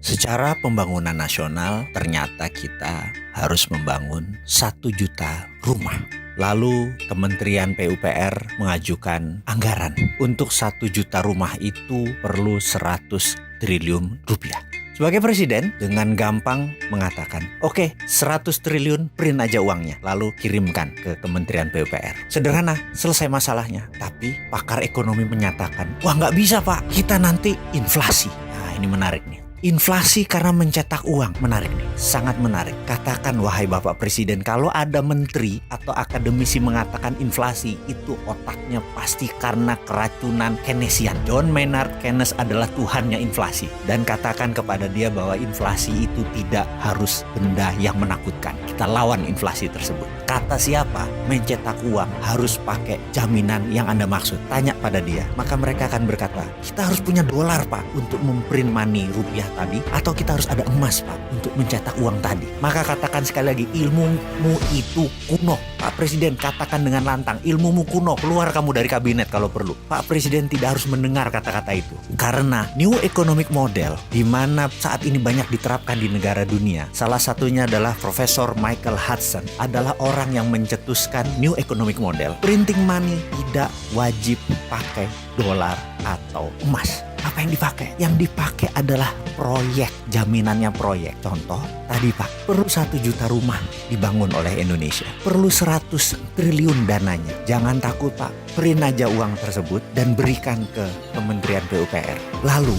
Secara pembangunan nasional, ternyata kita harus membangun 1 juta rumah. Lalu Kementerian PUPR mengajukan anggaran untuk 1 juta rumah itu perlu 100 triliun rupiah. Sebagai presiden dengan gampang mengatakan, oke, 100 triliun print aja uangnya, lalu kirimkan ke Kementerian PUPR. Sederhana, selesai masalahnya. Tapi pakar ekonomi menyatakan, wah nggak bisa Pak, kita nanti inflasi. Nah ini menarik nih. Inflasi karena mencetak uang, menarik nih, sangat menarik. Katakan wahai Bapak Presiden, kalau ada menteri atau akademisi mengatakan inflasi, itu otaknya pasti karena keracunan Keynesian. John Maynard Keynes adalah tuhannya inflasi. Dan katakan kepada dia bahwa inflasi itu tidak harus benda yang menakutkan. Kita lawan inflasi tersebut. Kata siapa? Mencetak uang harus pakai jaminan yang Anda maksud. Tanya pada dia, maka mereka akan berkata, kita harus punya dolar Pak untuk memprint money rupiah tadi, atau kita harus ada emas Pak untuk mencetak uang tadi. Maka katakan sekali lagi, ilmumu itu kuno. Pak Presiden katakan dengan lantang, ilmumu kuno, keluar kamu dari kabinet kalau perlu. Pak Presiden tidak harus mendengar kata-kata itu. Karena New Economic Model, di mana saat ini banyak diterapkan di negara dunia, salah satunya adalah Profesor Michael Hudson, adalah orang yang mencetuskan New Economic Model. Printing money tidak wajib pakai dolar atau emas. Apa yang dipakai? Yang dipakai adalah proyek, jaminannya proyek. Contoh, tadi Pak, perlu 1 juta rumah dibangun oleh Indonesia. Perlu 100 triliun dananya. Jangan takut Pak, print aja uang tersebut dan berikan ke Kementerian PUPR. Lalu,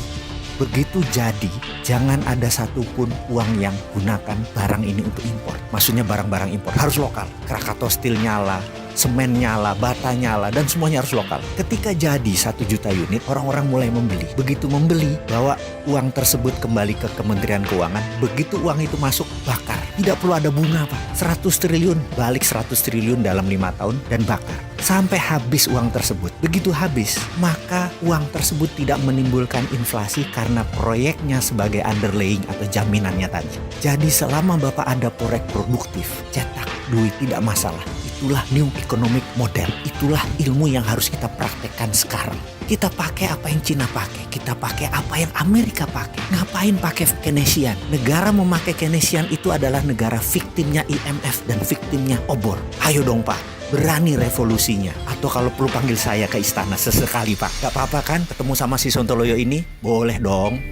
begitu jadi, jangan ada satupun uang yang gunakan barang ini untuk impor. Maksudnya barang-barang impor harus lokal. Krakatau Steel nyala, semen nyala, bata nyala, dan semuanya harus lokal. Ketika jadi 1 juta unit, orang-orang mulai membeli. Begitu membeli, bawa uang tersebut kembali ke Kementerian Keuangan. Begitu uang itu masuk, bakar. Tidak perlu ada bunga Pak. 100 triliun, balik 100 triliun dalam 5 tahun dan bakar. Sampai habis uang tersebut. Begitu habis, maka uang tersebut tidak menimbulkan inflasi karena proyeknya sebagai underlaying atau jaminannya tadi. Jadi selama Bapak ada proyek produktif, cetak duit tidak masalah. Itulah New Economic Model. Itulah ilmu yang harus kita praktekkan sekarang. Kita pakai apa yang Cina pakai. Kita pakai apa yang Amerika pakai. Ngapain pakai Keynesian? Negara memakai Keynesian itu adalah negara viktimnya IMF dan viktimnya obor. Ayo dong Pak, berani revolusinya. Atau kalau perlu panggil saya ke istana sesekali Pak. Gak apa-apa kan ketemu sama si Sontoloyo ini? Boleh dong.